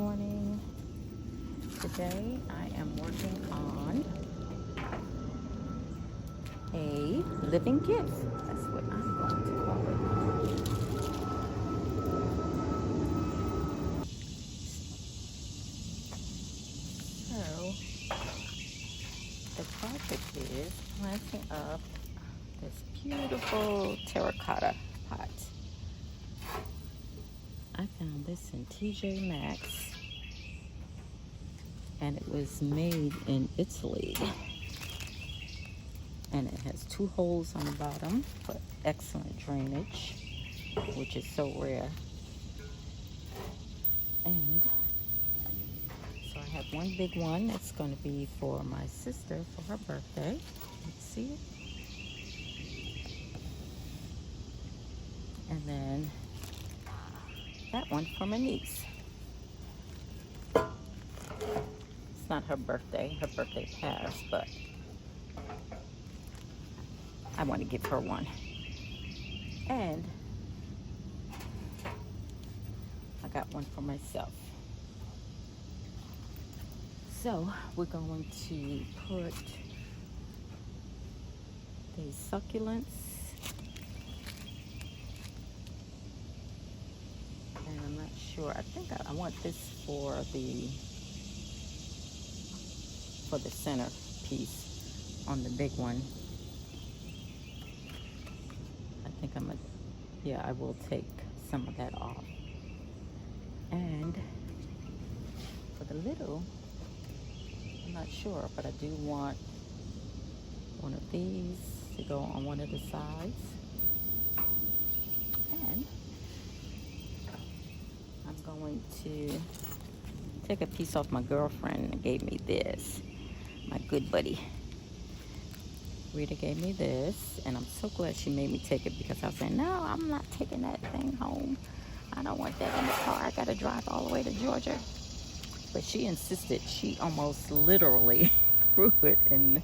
morning. Today I am working on a living gift. That's what I'm going to call it. So the project is planting up this beautiful terracotta pot. I found this in TJ Maxx and it was made in Italy. And it has 2 holes on the bottom for excellent drainage, which is so rare. And so I have one big one. It's going to be for my sister for her birthday. Let's see it. And then that one for my niece. It's not her birthday. Her birthday passed, but I want to give her one. And I got one for myself. So we're going to put these succulents, and I'm not sure. I think I want this for the center piece on the big one. I think I will take some of that off. And for the little, I'm not sure, but I do want one of these to go on one of the sides. And I'm going to take a piece off my girlfriend that gave me this, my good buddy. Rita gave me this, and I'm so glad she made me take it because I was saying, no, I'm not taking that thing home. I don't want that in the car. I got to drive all the way to Georgia. But she insisted. She almost literally threw it in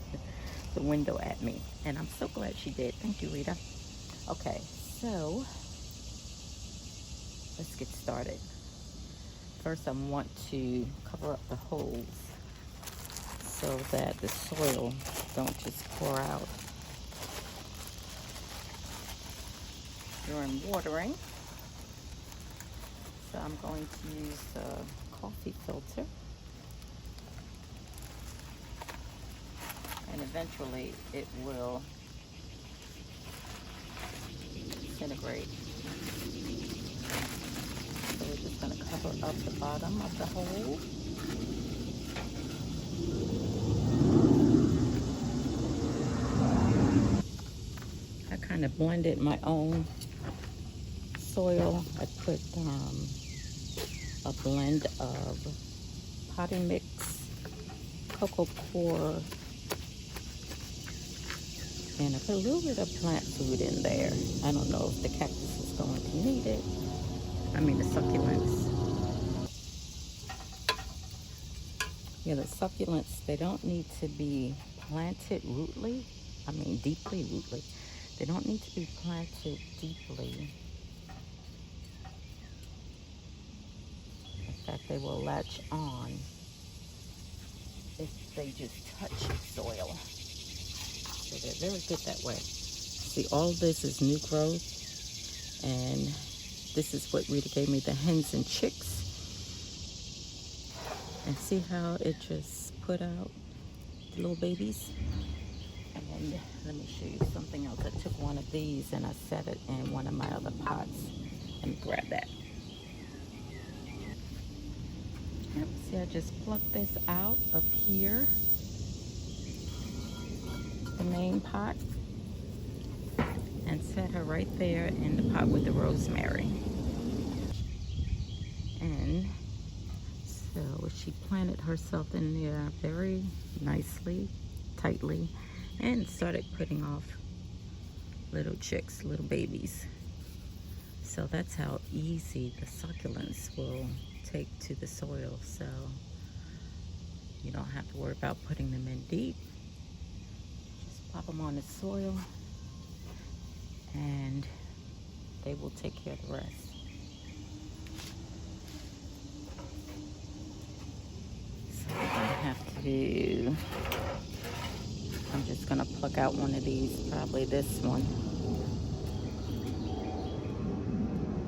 the window at me. And I'm so glad she did. Thank you, Rita. Okay, so let's get started. First, I want to cover up the holes so that the soil don't just pour out during watering. So I'm going to use a coffee filter, and eventually it will disintegrate. So we're just going to cover up the bottom of the hole. I kind of blended my own soil. I put a blend of potting mix, cocoa coir, and I put a little bit of plant food in there. I don't know if the cactus is going to need it. I mean the succulents. Yeah, the succulents, they don't need to be planted rootly. I mean deeply rootly. They don't need to be planted deeply. In fact, they will latch on if they just touch soil. So they're very good that way. See, all this is new growth, and this is what Rita gave me, the hens and chicks. And see how it just put out the little babies? And let me show you something else. I took one of these and I set it in one of my other pots. Let me grab that. Yep, see, I just plucked this out of here, the main pot, and set her right there in the pot with the rosemary. And so she planted herself in there very nicely, tightly, and started putting off little chicks, little babies. So that's how easy the succulents will take to the soil. So you don't have to worry about putting them in deep. Just pop them on the soil and they will take care of the rest. to, I'm just gonna pluck out one of these, probably this one,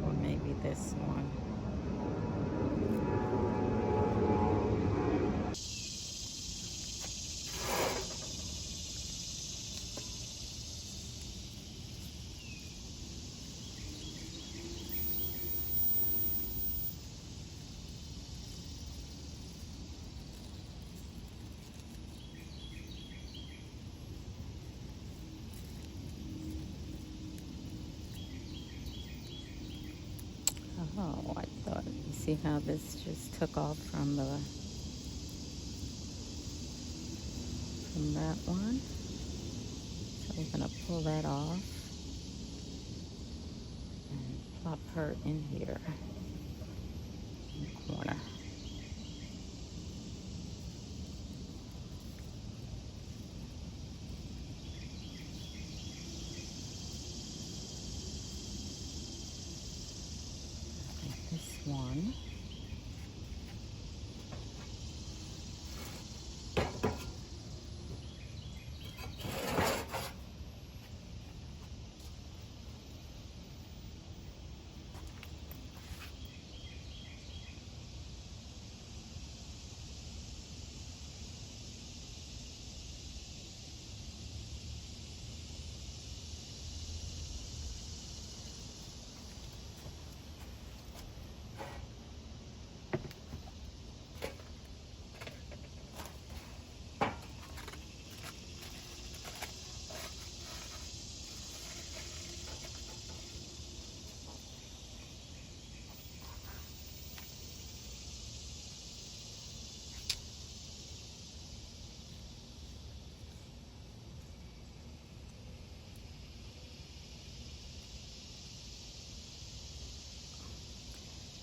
or maybe this one. Oh, I thought, you see how this just took off from that one? So we're gonna pull that off and plop her in here in the corner. This one.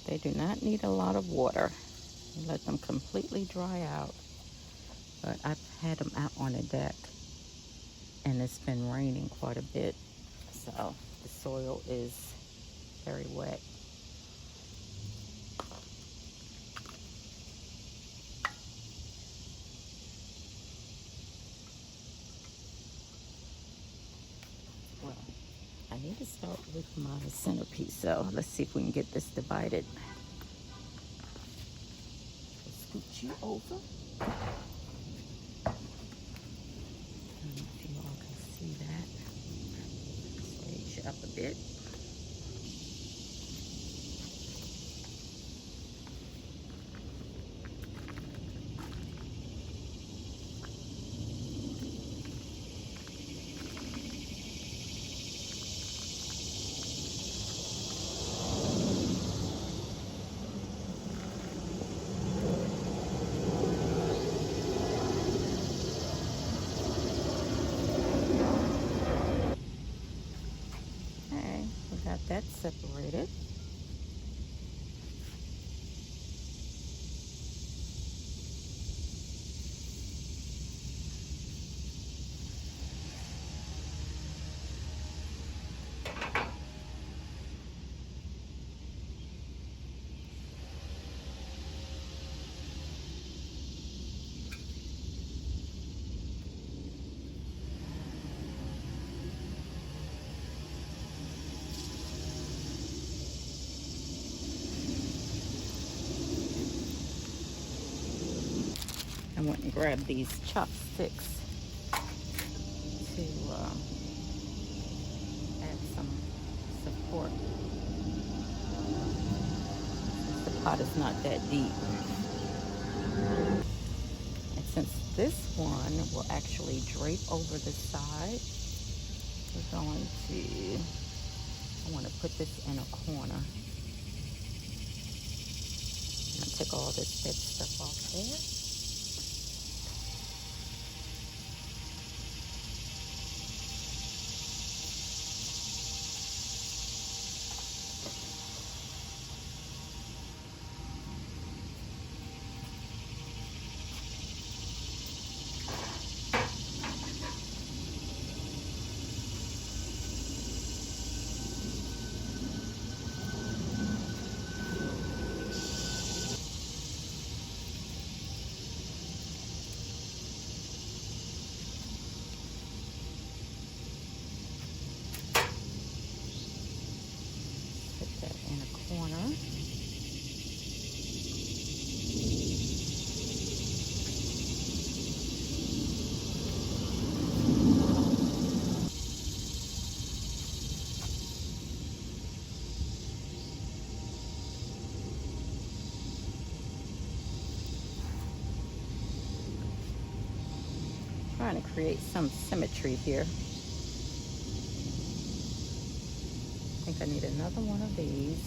They do not need a lot of water. Let them completely dry out. But I've had them out on the deck and it's been raining quite a bit. So the soil is very wet. Well, I need to start with my centerpiece. So let's see if we can get this divided. Scoot you over. I don't know if you all can see that. Raise you up a bit. Okay, we got that separated. I went and grabbed these chopsticks to add some support. The pot is not that deep. And since this one will actually drape over the side, we're going to, I want to put this in a corner. I'm going to take all this dead stuff off there. that in a corner. Trying to create some symmetry here. I think I need another one of these.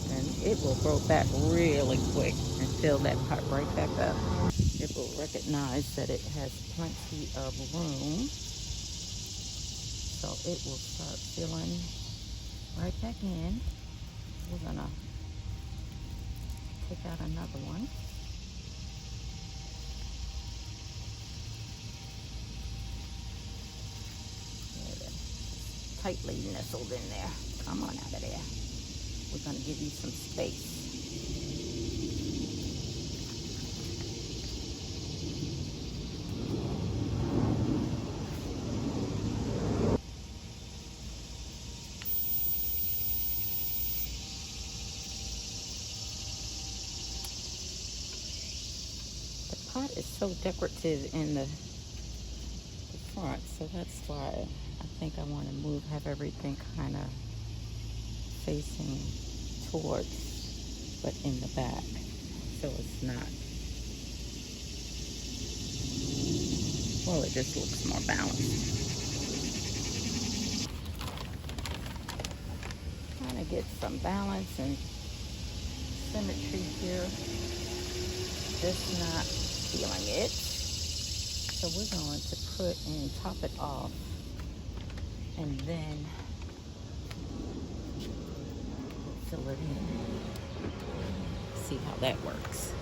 And it will grow back really quick and fill that pot right back up. It will recognize that it has plenty of room. So it will start filling right back in. We're gonna take out another one. Tightly nestled in there. Come on out of there. We're going to give you some space. The pot is so decorative in the front, so that's why I think I want to have everything kind of facing towards, but in the back, so it's not, well, it just looks more balanced. Trying to get some balance and symmetry here, just not feeling it. So we're going to put and top it off, and then fill it in. See how that works.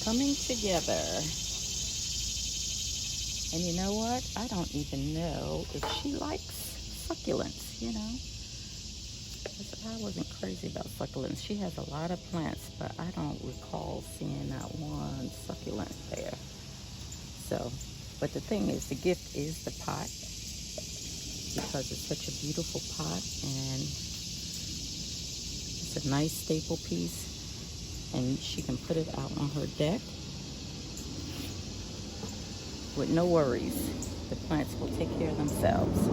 Coming together. And you know what? I don't even know if she likes succulents, you know. I wasn't crazy about succulents. She has a lot of plants, but I don't recall seeing that one succulent there. So, but the thing is, the gift is the pot, because it's such a beautiful pot, and it's a nice staple piece, and she can put it out on her deck with no worries. The plants will take care of themselves.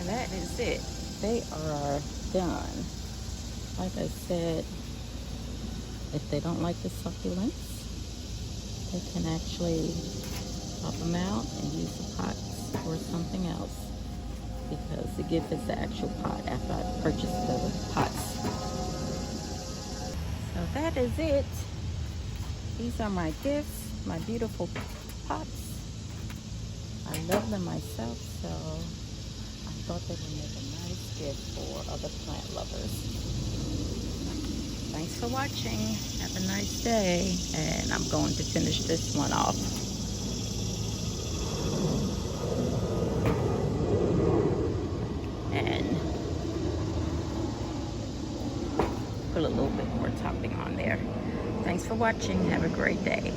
And that is it. They are done. Like I said, if they don't like the succulents, they can actually pop them out and use the pots for something else, because the gift is the actual pot after I purchased the pots. So that is it. These are my gifts, my beautiful pots. I love them myself, so I thought they would make a nice gift for other plant lovers. Thanks for watching. Have a nice day. And I'm going to finish this one off. And put a little bit more topping on there. Thanks for watching. Have a great day.